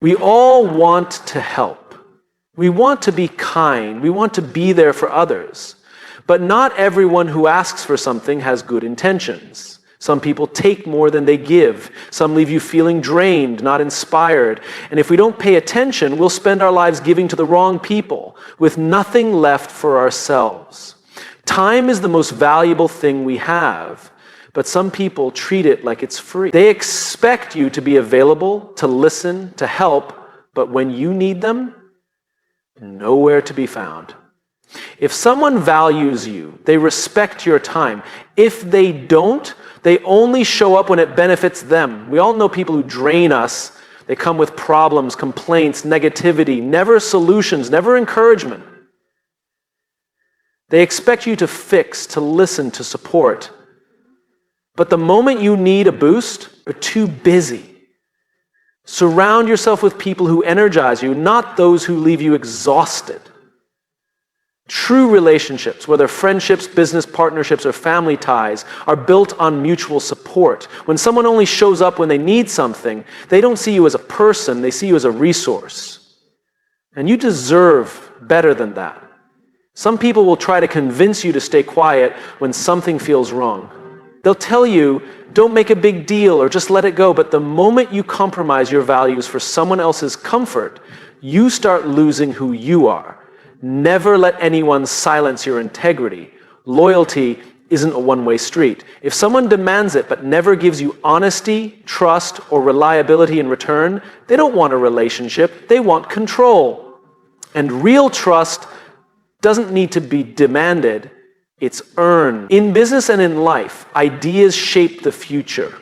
We all want to help. We want to be kind. We want to be there for others. But not everyone who asks for something has good intentions. Some people take more than they give. Some leave you feeling drained, not inspired. And if we don't pay attention, we'll spend our lives giving to the wrong people with nothing left for ourselves. Time is the most valuable thing we have, but some people treat it like it's free. They expect you to be available, to listen, to help, but when you need them, nowhere to be found. If someone values you, they respect your time. If they don't, they only show up when it benefits them. We all know people who drain us. They come with problems, complaints, negativity, never solutions, never encouragement. They expect you to fix, to listen, to support. But the moment you need a boost, you're too busy. Surround yourself with people who energize you, not those who leave you exhausted. True relationships, whether friendships, business partnerships, or family ties, are built on mutual support. When someone only shows up when they need something, they don't see you as a person, they see you as a resource. And you deserve better than that. Some people will try to convince you to stay quiet when something feels wrong. They'll tell you, don't make a big deal or just let it go, but the moment you compromise your values for someone else's comfort, you start losing who you are. Never let anyone silence your integrity. Loyalty isn't a one-way street. If someone demands it but never gives you honesty, trust, or reliability in return, they don't want a relationship, they want control. And real trust doesn't need to be demanded, it's earned. In business and in life, ideas shape the future.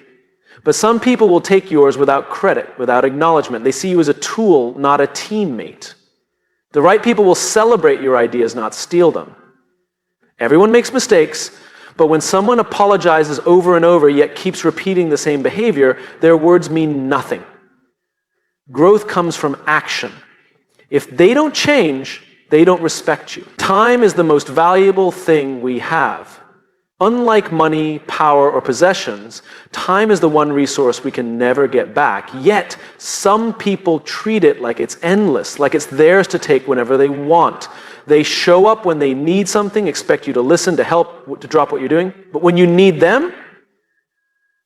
But some people will take yours without credit, without acknowledgement. They see you as a tool, not a teammate. The right people will celebrate your ideas, not steal them. Everyone makes mistakes, but when someone apologizes over and over yet keeps repeating the same behavior, their words mean nothing. Growth comes from action. If they don't change, they don't respect you. Time is the most valuable thing we have. Unlike money, power, or possessions, time is the one resource we can never get back. Yet, some people treat it like it's endless, like it's theirs to take whenever they want. They show up when they need something, expect you to listen, to help, to drop what you're doing. But when you need them,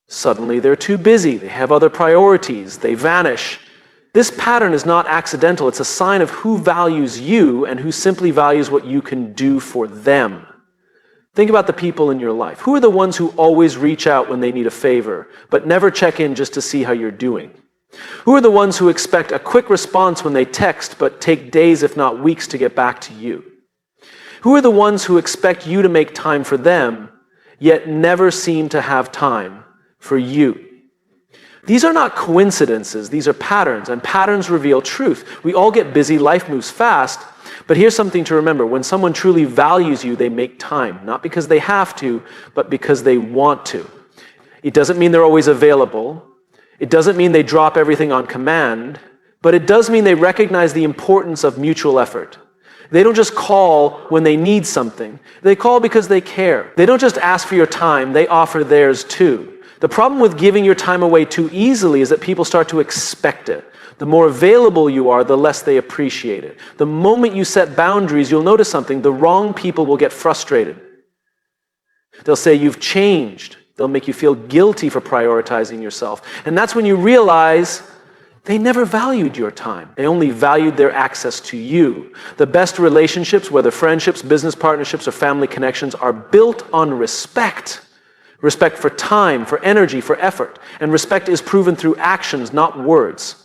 suddenly they're too busy. They have other priorities. They vanish. This pattern is not accidental. It's a sign of who values you and who simply values what you can do for them. Think about the people in your life. Who are the ones who always reach out when they need a favor, but never check in just to see how you're doing? Who are the ones who expect a quick response when they text, but take days, if not weeks, to get back to you? Who are the ones who expect you to make time for them, yet never seem to have time for you? These are not coincidences, these are patterns, and patterns reveal truth. We all get busy, life moves fast, but here's something to remember. When someone truly values you, they make time, not because they have to, but because they want to. It doesn't mean they're always available. It doesn't mean they drop everything on command, but it does mean they recognize the importance of mutual effort. They don't just call when they need something. They call because they care. They don't just ask for your time, they offer theirs too. The problem with giving your time away too easily is that people start to expect it. The more available you are, the less they appreciate it. The moment you set boundaries, you'll notice something. The wrong people will get frustrated. They'll say you've changed. They'll make you feel guilty for prioritizing yourself. And that's when you realize they never valued your time. They only valued their access to you. The best relationships, whether friendships, business partnerships, or family connections, are built on respect. Respect for time, for energy, for effort. And respect is proven through actions, not words.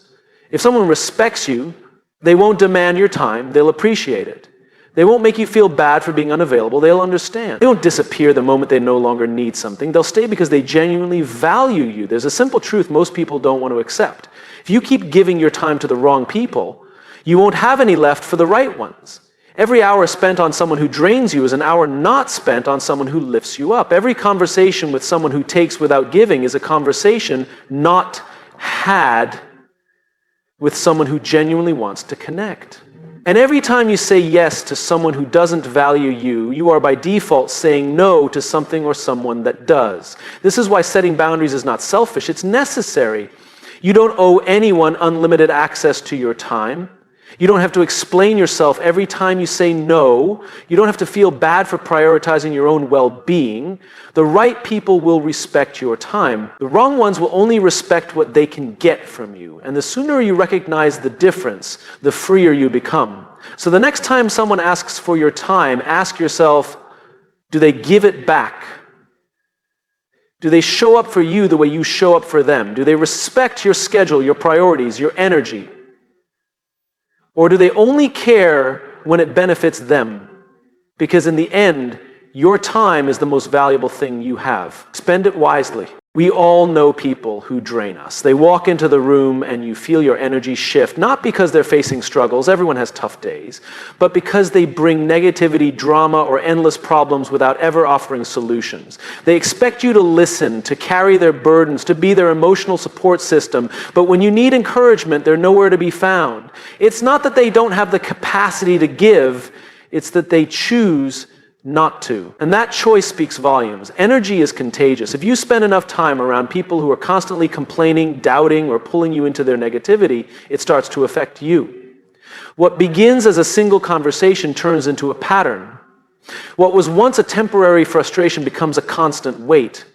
If someone respects you, they won't demand your time, they'll appreciate it. They won't make you feel bad for being unavailable, they'll understand. They won't disappear the moment they no longer need something. They'll stay because they genuinely value you. There's a simple truth most people don't want to accept. If you keep giving your time to the wrong people, you won't have any left for the right ones. Every hour spent on someone who drains you is an hour not spent on someone who lifts you up. Every conversation with someone who takes without giving is a conversation not had with someone who genuinely wants to connect. And every time you say yes to someone who doesn't value you, you are by default saying no to something or someone that does. This is why setting boundaries is not selfish, it's necessary. You don't owe anyone unlimited access to your time. You don't have to explain yourself every time you say no. You don't have to feel bad for prioritizing your own well-being. The right people will respect your time. The wrong ones will only respect what they can get from you. And the sooner you recognize the difference, the freer you become. So the next time someone asks for your time, ask yourself, do they give it back? Do they show up for you the way you show up for them? Do they respect your schedule, your priorities, your energy? Or do they only care when it benefits them? Because in the end, your time is the most valuable thing you have. Spend it wisely. We all know people who drain us. They walk into the room and you feel your energy shift, not because they're facing struggles, everyone has tough days, but because they bring negativity, drama, or endless problems without ever offering solutions. They expect you to listen, to carry their burdens, to be their emotional support system, but when you need encouragement, they're nowhere to be found. It's not that they don't have the capacity to give, it's that they choose not to. And that choice speaks volumes. Energy is contagious. If you spend enough time around people who are constantly complaining, doubting, or pulling you into their negativity, it starts to affect you. What begins as a single conversation turns into a pattern. What was once a temporary frustration becomes a constant weight.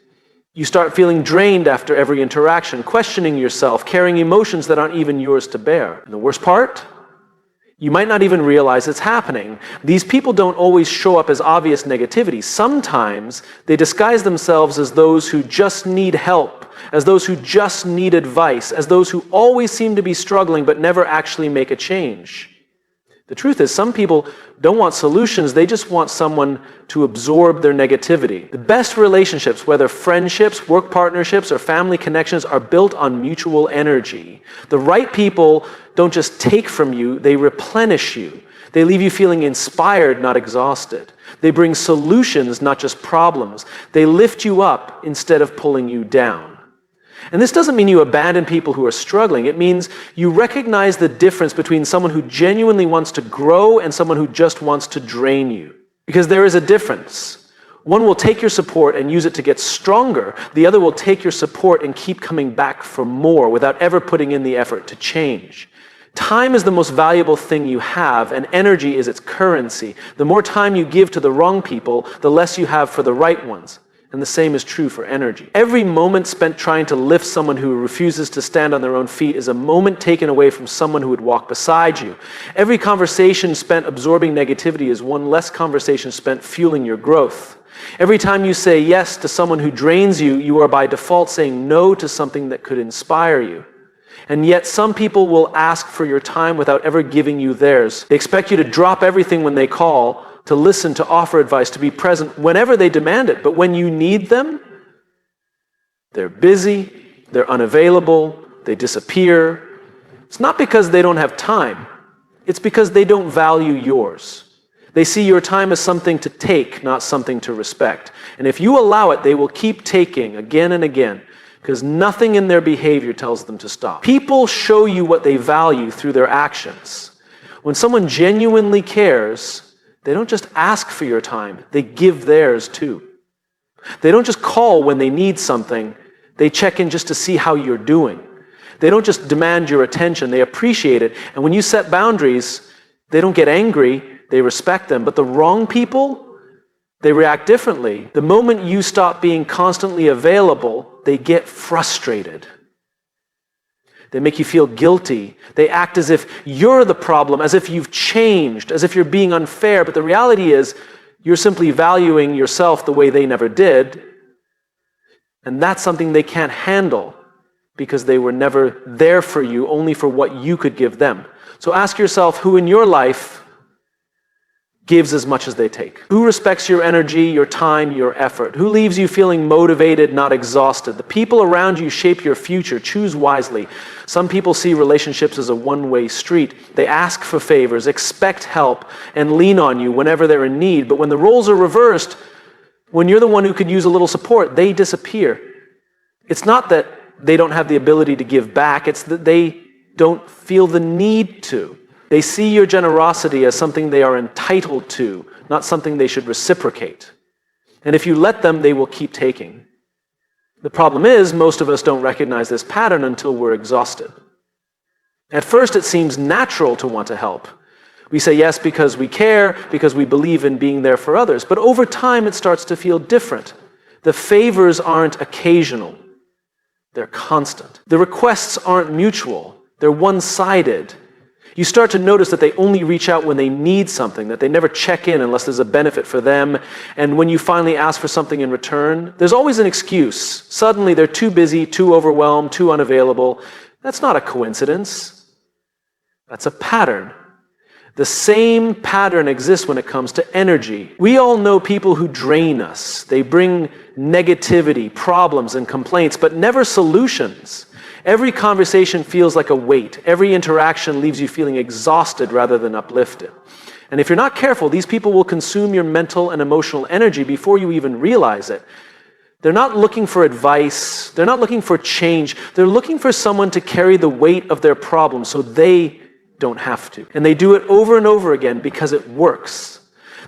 You start feeling drained after every interaction, questioning yourself, carrying emotions that aren't even yours to bear. And the worst part? You might not even realize it's happening. These people don't always show up as obvious negativity. Sometimes they disguise themselves as those who just need help, as those who just need advice, as those who always seem to be struggling but never actually make a change. The truth is, some people don't want solutions, they just want someone to absorb their negativity. The best relationships, whether friendships, work partnerships, or family connections, are built on mutual energy. The right people don't just take from you, they replenish you. They leave you feeling inspired, not exhausted. They bring solutions, not just problems. They lift you up instead of pulling you down. And this doesn't mean you abandon people who are struggling. It means you recognize the difference between someone who genuinely wants to grow and someone who just wants to drain you. Because there is a difference. One will take your support and use it to get stronger. The other will take your support and keep coming back for more without ever putting in the effort to change. Time is the most valuable thing you have, and energy is its currency. The more time you give to the wrong people, the less you have for the right ones. And the same is true for energy. Every moment spent trying to lift someone who refuses to stand on their own feet is a moment taken away from someone who would walk beside you. Every conversation spent absorbing negativity is one less conversation spent fueling your growth. Every time you say yes to someone who drains you, you are by default saying no to something that could inspire you. And yet some people will ask for your time without ever giving you theirs. They expect you to drop everything when they call, to listen, to offer advice, to be present whenever they demand it. But when you need them, they're busy, they're unavailable, they disappear. It's not because they don't have time. It's because they don't value yours. They see your time as something to take, not something to respect. And if you allow it, they will keep taking again and again, because nothing in their behavior tells them to stop. People show you what they value through their actions. When someone genuinely cares, they don't just ask for your time, they give theirs too. They don't just call when they need something, they check in just to see how you're doing. They don't just demand your attention, they appreciate it. And when you set boundaries, they don't get angry, they respect them. But the wrong people, they react differently. The moment you stop being constantly available, they get frustrated. They make you feel guilty. They act as if you're the problem, as if you've changed, as if you're being unfair. But the reality is, you're simply valuing yourself the way they never did. And that's something they can't handle because they were never there for you, only for what you could give them. So ask yourself, who in your life gives as much as they take? Who respects your energy, your time, your effort? Who leaves you feeling motivated, not exhausted? The people around you shape your future. Choose wisely. Some people see relationships as a one-way street. They ask for favors, expect help, and lean on you whenever they're in need. But when the roles are reversed, when you're the one who could use a little support, they disappear. It's not that they don't have the ability to give back, it's that they don't feel the need to. They see your generosity as something they are entitled to, not something they should reciprocate. And if you let them, they will keep taking. The problem is, most of us don't recognize this pattern until we're exhausted. At first, it seems natural to want to help. We say yes because we care, because we believe in being there for others. But over time, it starts to feel different. The favors aren't occasional. They're constant. The requests aren't mutual. They're one-sided. You start to notice that they only reach out when they need something, that they never check in unless there's a benefit for them. And when you finally ask for something in return, there's always an excuse. Suddenly, they're too busy, too overwhelmed, too unavailable. That's not a coincidence. That's a pattern. The same pattern exists when it comes to energy. We all know people who drain us. They bring negativity, problems, and complaints, but never solutions. Every conversation feels like a weight. Every interaction leaves you feeling exhausted rather than uplifted. And if you're not careful, these people will consume your mental and emotional energy before you even realize it. They're not looking for advice. They're not looking for change. They're looking for someone to carry the weight of their problems so they don't have to. And they do it over and over again because it works.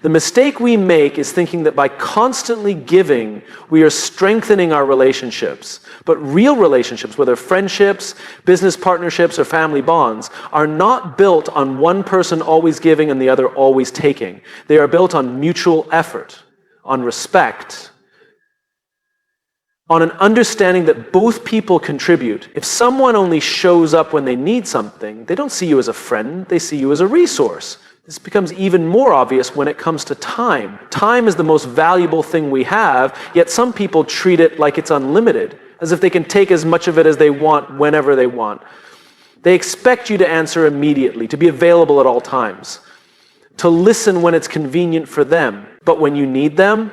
The mistake we make is thinking that by constantly giving, we are strengthening our relationships. But real relationships, whether friendships, business partnerships, or family bonds, are not built on one person always giving and the other always taking. They are built on mutual effort, on respect, on an understanding that both people contribute. If someone only shows up when they need something, they don't see you as a friend, they see you as a resource. This becomes even more obvious when it comes to time. Time is the most valuable thing we have, yet some people treat it like it's unlimited, as if they can take as much of it as they want whenever they want. They expect you to answer immediately, to be available at all times, to listen when it's convenient for them. But when you need them,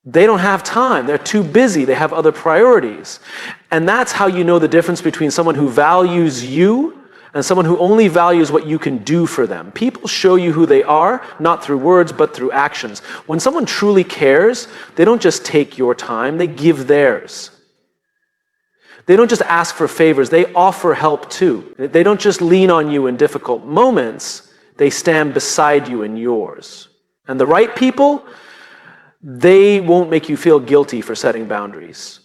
they don't have time. They're too busy. They have other priorities. And that's how you know the difference between someone who values you and someone who only values what you can do for them. People show you who they are, not through words, but through actions. When someone truly cares, they don't just take your time, they give theirs. They don't just ask for favors, they offer help too. They don't just lean on you in difficult moments, they stand beside you in yours. And the right people, they won't make you feel guilty for setting boundaries.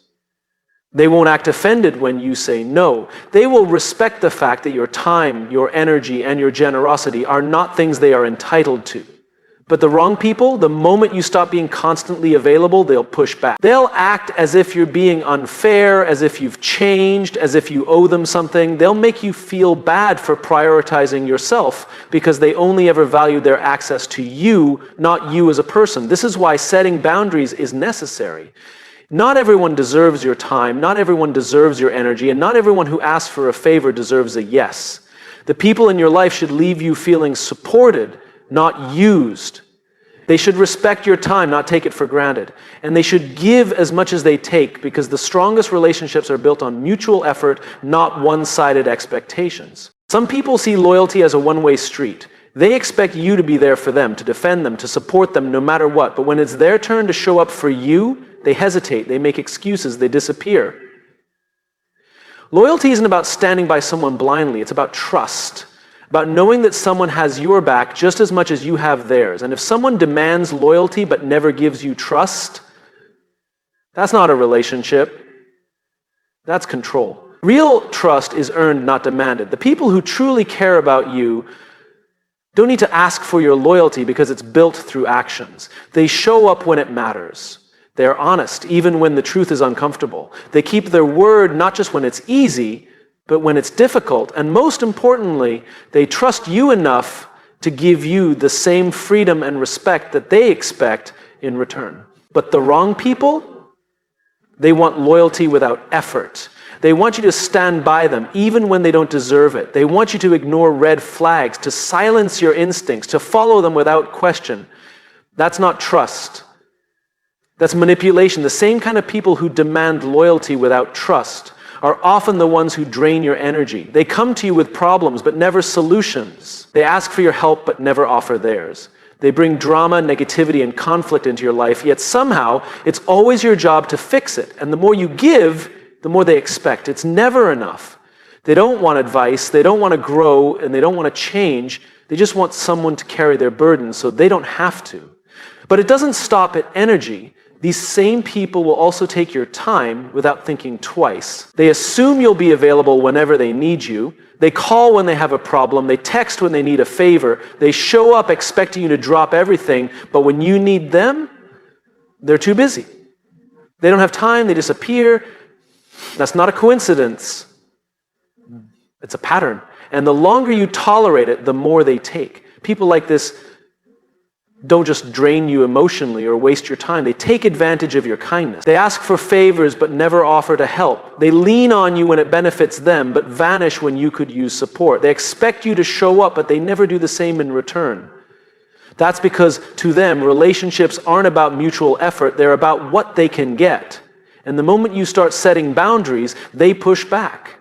They won't act offended when you say no. They will respect the fact that your time, your energy, and your generosity are not things they are entitled to. But the wrong people, the moment you stop being constantly available, they'll push back. They'll act as if you're being unfair, as if you've changed, as if you owe them something. They'll make you feel bad for prioritizing yourself because they only ever value their access to you, not you as a person. This is why setting boundaries is necessary. Not everyone deserves your time, not everyone deserves your energy, and not everyone who asks for a favor deserves a yes. The people in your life should leave you feeling supported, not used. They should respect your time, not take it for granted. And they should give as much as they take, because the strongest relationships are built on mutual effort, not one-sided expectations. Some people see loyalty as a one-way street. They expect you to be there for them, to defend them, to support them no matter what. But when it's their turn to show up for you, they hesitate, they make excuses, they disappear. Loyalty isn't about standing by someone blindly, it's about trust. About knowing that someone has your back just as much as you have theirs. And if someone demands loyalty but never gives you trust, that's not a relationship. That's control. Real trust is earned, not demanded. The people who truly care about you don't need to ask for your loyalty because it's built through actions. They show up when it matters. They're honest, even when the truth is uncomfortable. They keep their word not just when it's easy, but when it's difficult. And most importantly, they trust you enough to give you the same freedom and respect that they expect in return. But the wrong people, they want loyalty without effort. They want you to stand by them even when they don't deserve it. They want you to ignore red flags, to silence your instincts, to follow them without question. That's not trust. That's manipulation. The same kind of people who demand loyalty without trust are often the ones who drain your energy. They come to you with problems, but never solutions. They ask for your help, but never offer theirs. They bring drama, negativity, and conflict into your life, yet somehow it's always your job to fix it. And the more you give, the more they expect. It's never enough. They don't want advice, they don't want to grow, and they don't want to change. They just want someone to carry their burden so they don't have to. But it doesn't stop at energy. These same people will also take your time without thinking twice. They assume you'll be available whenever they need you. They call when they have a problem. They text when they need a favor. They show up expecting you to drop everything, but when you need them, they're too busy. They don't have time. They disappear. That's not a coincidence. It's a pattern. And the longer you tolerate it, the more they take. People like this don't just drain you emotionally or waste your time. They take advantage of your kindness. They ask for favors but never offer to help. They lean on you when it benefits them but vanish when you could use support. They expect you to show up but they never do the same in return. That's because to them, relationships aren't about mutual effort. They're about what they can get. And the moment you start setting boundaries, they push back.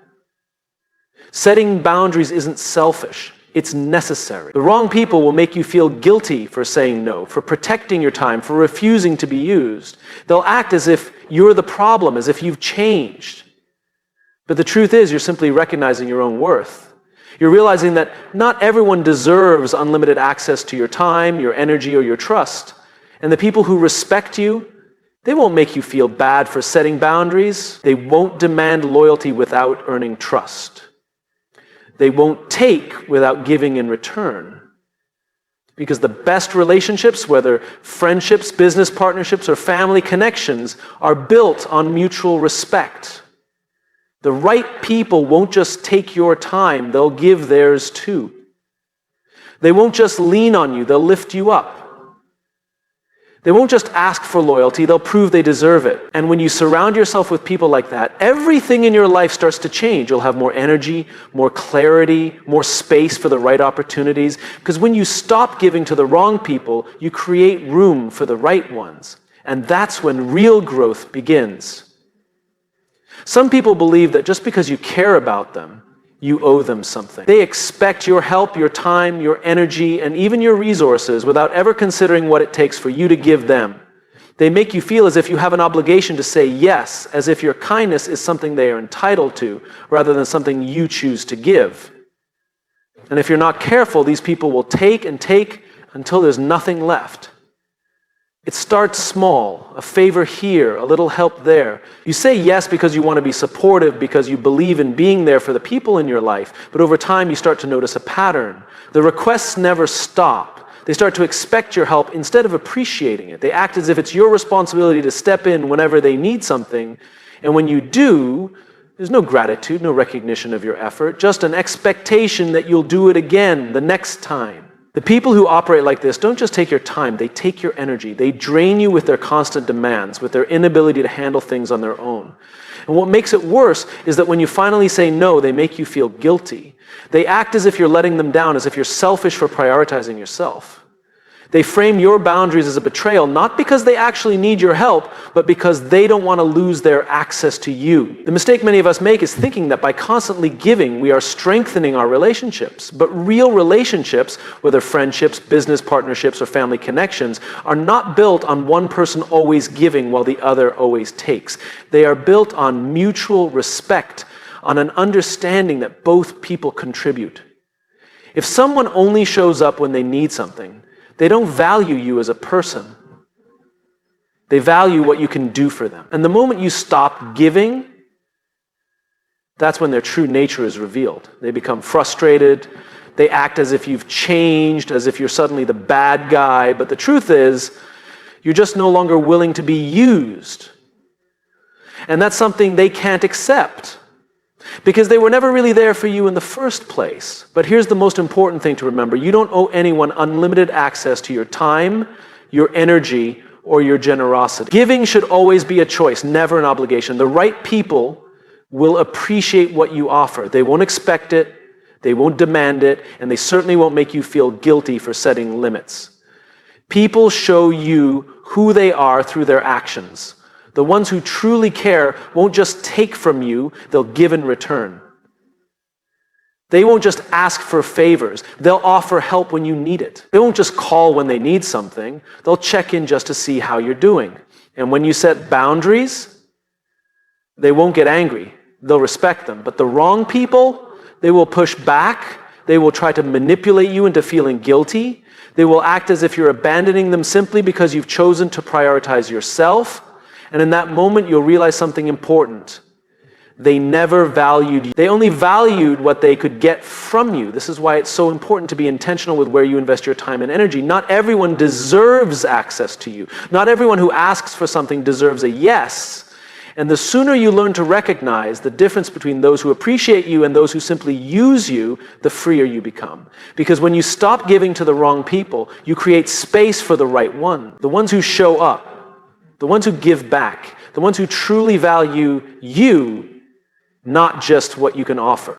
Setting boundaries isn't selfish. It's necessary. The wrong people will make you feel guilty for saying no, for protecting your time, for refusing to be used. They'll act as if you're the problem, as if you've changed. But the truth is, you're simply recognizing your own worth. You're realizing that not everyone deserves unlimited access to your time, your energy, or your trust. And the people who respect you, they won't make you feel bad for setting boundaries. They won't demand loyalty without earning trust. They won't take without giving in return. Because the best relationships, whether friendships, business partnerships, or family connections, are built on mutual respect. The right people won't just take your time, they'll give theirs too. They won't just lean on you, they'll lift you up. They won't just ask for loyalty, they'll prove they deserve it. And when you surround yourself with people like that, everything in your life starts to change. You'll have more energy, more clarity, more space for the right opportunities. Because when you stop giving to the wrong people, you create room for the right ones. And that's when real growth begins. Some people believe that just because you care about them, you owe them something. They expect your help, your time, your energy, and even your resources without ever considering what it takes for you to give them. They make you feel as if you have an obligation to say yes, as if your kindness is something they are entitled to, rather than something you choose to give. And if you're not careful, these people will take and take until there's nothing left. It starts small, a favor here, a little help there. You say yes because you want to be supportive, because you believe in being there for the people in your life, but over time you start to notice a pattern. The requests never stop. They start to expect your help instead of appreciating it. They act as if it's your responsibility to step in whenever they need something, and when you do, there's no gratitude, no recognition of your effort, just an expectation that you'll do it again the next time. The people who operate like this don't just take your time, they take your energy. They drain you with their constant demands, with their inability to handle things on their own. And what makes it worse is that when you finally say no, they make you feel guilty. They act as if you're letting them down, as if you're selfish for prioritizing yourself. They frame your boundaries as a betrayal, not because they actually need your help, but because they don't want to lose their access to you. The mistake many of us make is thinking that by constantly giving, we are strengthening our relationships. But real relationships, whether friendships, business partnerships, or family connections, are not built on one person always giving while the other always takes. They are built on mutual respect, on an understanding that both people contribute. If someone only shows up when they need something, they don't value you as a person. They value what you can do for them. And the moment you stop giving, that's when their true nature is revealed. They become frustrated. They act as if you've changed, as if you're suddenly the bad guy. But the truth is, you're just no longer willing to be used. And that's something they can't accept, because they were never really there for you in the first place. But here's the most important thing to remember. You don't owe anyone unlimited access to your time, your energy, or your generosity. Giving should always be a choice, never an obligation. The right people will appreciate what you offer. They won't expect it, they won't demand it, and they certainly won't make you feel guilty for setting limits. People show you who they are through their actions. The ones who truly care won't just take from you, they'll give in return. They won't just ask for favors, they'll offer help when you need it. They won't just call when they need something, they'll check in just to see how you're doing. And when you set boundaries, they won't get angry, they'll respect them. But the wrong people, they will push back, They will try to manipulate you into feeling guilty. They will act as if you're abandoning them simply because you've chosen to prioritize yourself. And in that moment, you'll realize something important. They never valued you. They only valued what they could get from you. This is why it's so important to be intentional with where you invest your time and energy. Not everyone deserves access to you. Not everyone who asks for something deserves a yes. And the sooner you learn to recognize the difference between those who appreciate you and those who simply use you, the freer you become. Because when you stop giving to the wrong people, you create space for the right one. The ones who show up, the ones who give back, the ones who truly value you, not just what you can offer.